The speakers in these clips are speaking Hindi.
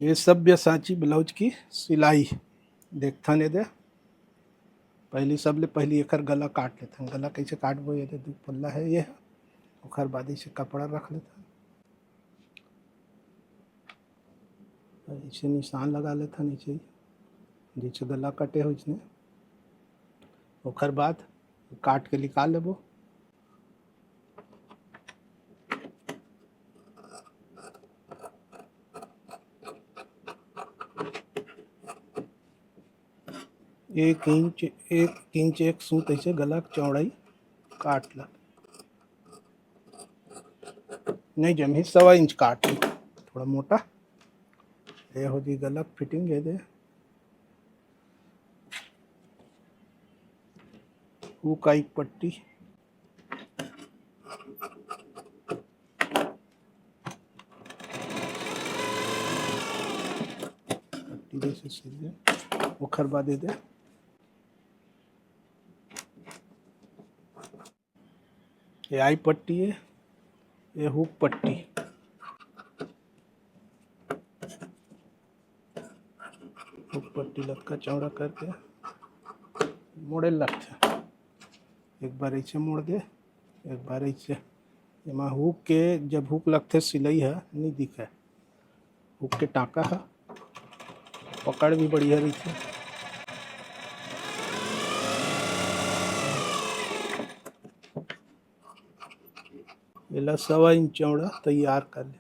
ये सब्यसाची ब्लाउज की सिलाई देखता ने दे। पहली सबले पहली एकर गला काट लेते, गला कैसे काटबो। ये दू पल्ला है, ये ओकर बाद से कपड़ा रख लेते, ऐसे निशान लगा लेता नीचे जिसे गला कटे हो इसने। ओकर बाद काट के निकाल लेबो। एक इंच एक सूत ऐसे गला चौड़ाई काट ला। नहीं जमी 1.25 इंच काट ली, थोड़ा मोटा। ये हो जी गला फिटिंग है दे। वो का एक पट्टी जैसे सीधे ओखर बाद दे। ये आई पट्टी है, ये हुक पट्टी। हुक पट्टी लटका चौड़ा करके मोड़े लगते। एक बार ऐसे मोड़ दे, एक बार ऐसे। एमा हुक के जब हुक लगते सिलाई है नहीं दिखे। हुक के टाँका है, पकड़ भी बढ़िया रही थी। ये 1.25 इंच चौड़ा तैयार कर ले।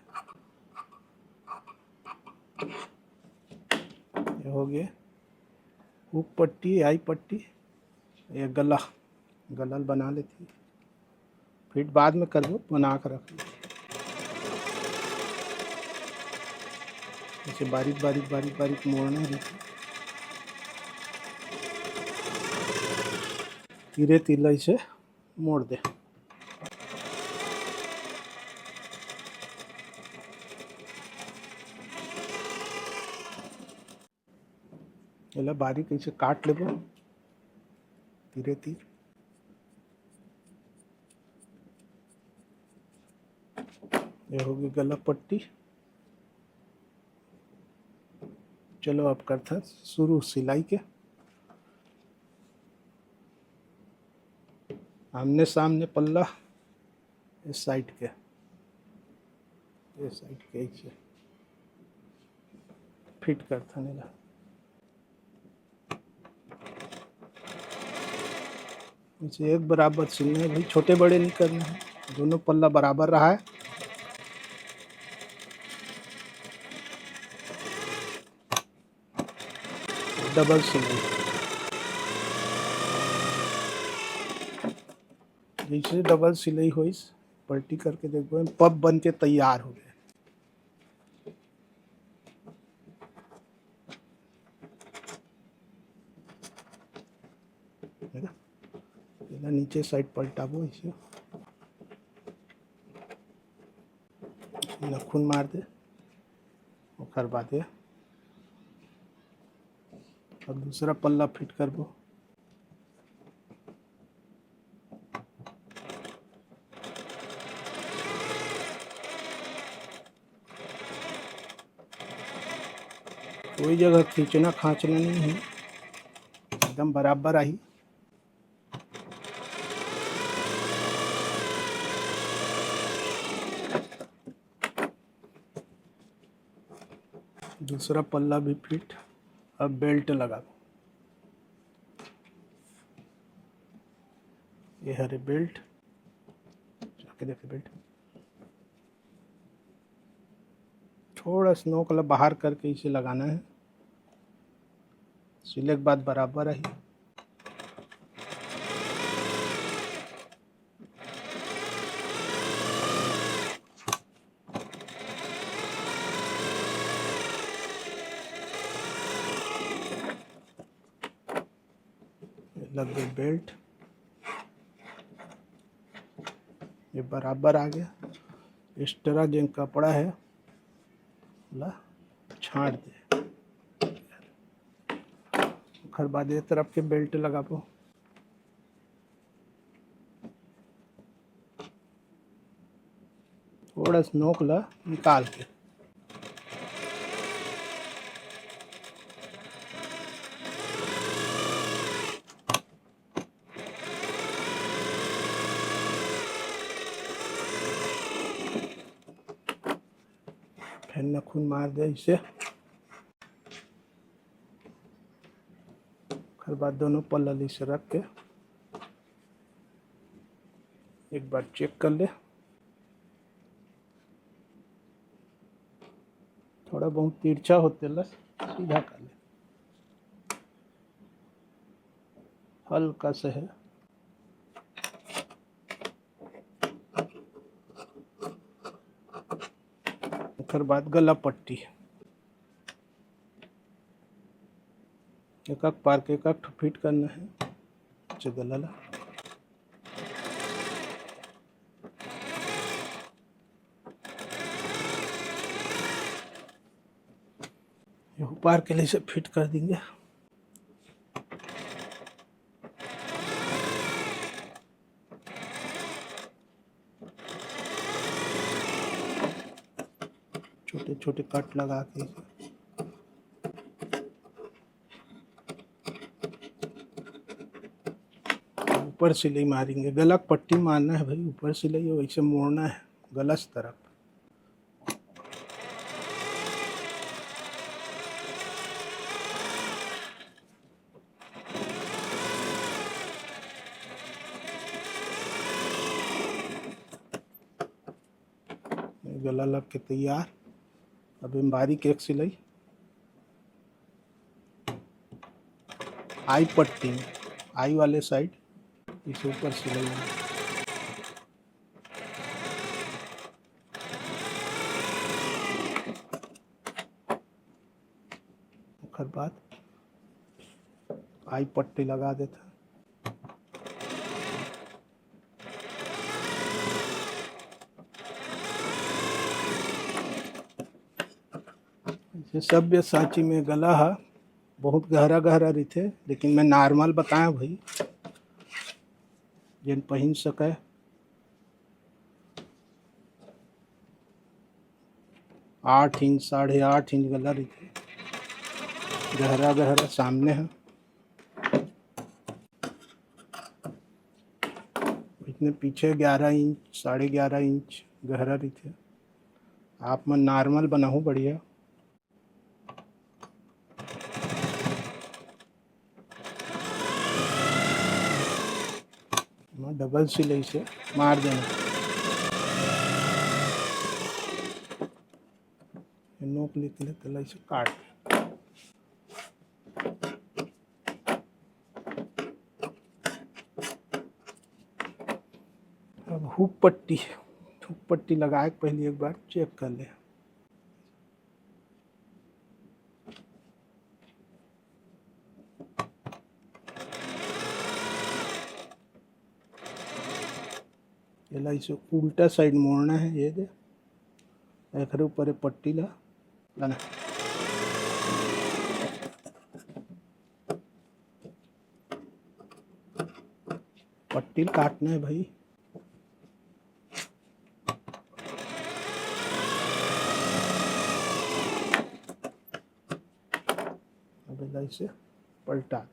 ये हो गए हुक पट्टी, आई पट्टी। ये गला बना लेती, फिर बाद में कर दो, बना कर रख लो। ऐसे बारीक बारीक बारीक बारीक मोड़ना है। धीरे धीरे इसे मोड़ दे। एला बारीक ऐसे काट लेबो धीरे धीरे। ये होगी गला पट्टी। चलो अब करते हैं शुरू सिलाई के। आमने सामने पल्ला, इस साइड के, इस साइड के ऐसे फिट करता नहीं। इसे एक बराबर सिलना है भाई, छोटे बड़े नहीं करना है। दोनों पल्ला बराबर रहा है। डबल सिलाई, जैसे डबल सिलाई हुई पलटी करके देखो, पब बन के तैयार हो गए। नीचे साइड पलटाबो, ऐसे नखून मार दे। ओकर बाद अब दूसरा पल्ला फिट करबो। कोई जगह खींचना खांचना नहीं है, एकदम बराबर आई। दूसरा पल्ला भी फिट। अब बेल्ट लगा दो। ये हरे बेल्ट, जाके देखे बेल्ट। थोड़ा स्नोक वाला बाहर करके इसे लगाना है। सिले के बाद बराबर आई। लग गई बेल्ट, ये बराबर आ गया। एक्स्ट्रा जो कपड़ा है ला छाट दे। फिर बाद ये तरफ के बेल्ट लगाबो। थोड़ा सा नोक ला निकाल के नखून मार दे इसे। फिर बाद दोनों पल्ला इसे रख के एक बार चेक कर ले। थोड़ा बहुत तिरछा होते ला सीधा कर ले, हल्का से है। फिर बाद गला पट्टी एक पार के एक फिट करना है गला ला। पार के लिए से फिट कर देंगे। छोटे छोटे कट लगा के ऊपर सिलाई मारेंगे। गला पट्टी मारना है भाई, ऊपर सिलाई वैसे मोड़ना है गलत तरफ। गला लग के तैयार। अब हम बारीक एक सिलाई आई पट्टी में, आई वाले साइड इसे ऊपर सिलाई में। फिर बाद आई पट्टी लगा देता। सब्यसाची में गला है बहुत गहरा गहरा रही, लेकिन मैं नॉर्मल बताया भाई जिन पहन सके। 8 इंच 8.5 इंच गला रही, गहरा गहरा सामने है। इतने पीछे 11 इंच 11.5 इंच गहरा रही थे। आप मैं नॉर्मल बनाऊँ बढ़िया। डबल सिलाई से मार देना। नोक निकले तो इसे काट। अब हुक पट्टी लगाए पहले एक बार चेक कर ले। इसे उल्टा साइड मोड़ना है। ये दे एक ऊपर पट्टी लाना। पट्टी काटना है भाई। अब इसे पलटा।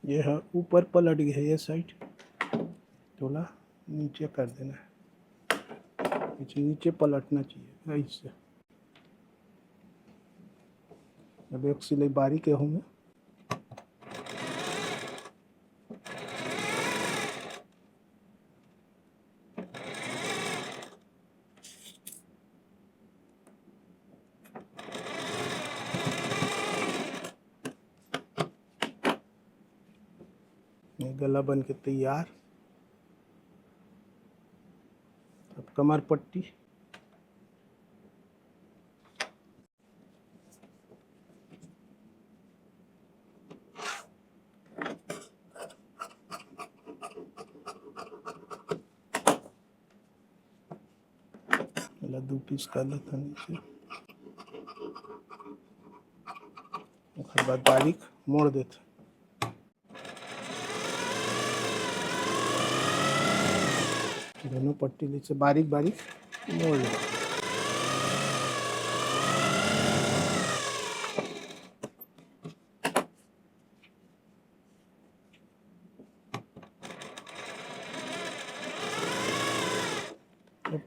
ये है ऊपर पलट गया है, ये साइड थोड़ा नीचे कर देना है। नीचे पलटना चाहिए ऐसे। अब एक सिलाई बारीक हूँ मैं। गला बन के तैयार। अब कमर पट्टी। दो पीस कर लेता नीचे। उसके बाद बारीक मोड़ देता। दोनों पट्टी नीचे बारीक बारीक मोड़ ले।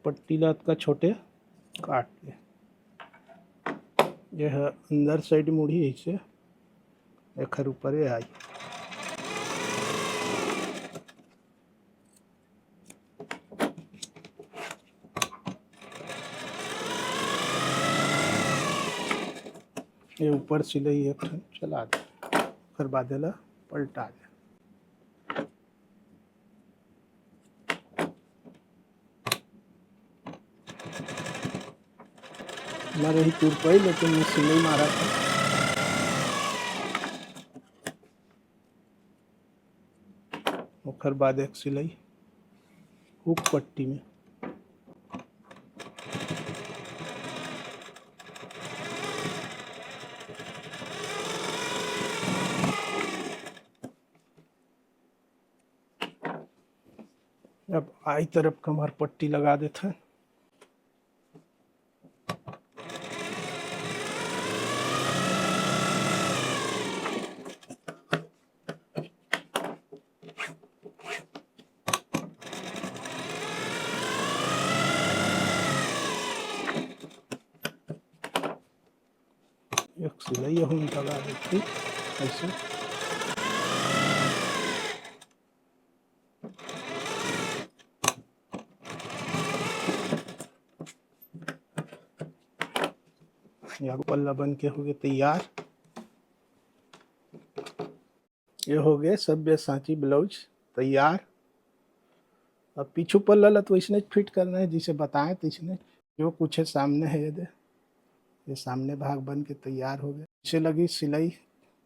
पट्टी लात का छोटे काट के ये है अंदर साइड मुड़ी ऐसे एक ऊपर आई। ये ऊपर सिलाई एक चला दे फिर बादेला पलटा दे। हमारे ही टूर पाई लेकिन मैं सिलाई मारा था। फिर बाद एक सिलाई हुक पट्टी में अब आई तरफ कमर पट्टी लगा देते हैं। एक सिलाई हम लगा देती ऐसे। यहाँ पल्ला बन के हो गए तैयार। ये हो गए सब्यसाची ब्लाउज तैयार। अब पीछू पल्ला ला तो इसने फिट करना है जिसे बताएं तो इसने जो कुछ है सामने है ये सामने भाग बन के तैयार हो गया। इसे लगी सिलाई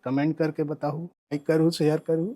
कमेंट करके बताओ, लाइक करूँ शेयर करूँ।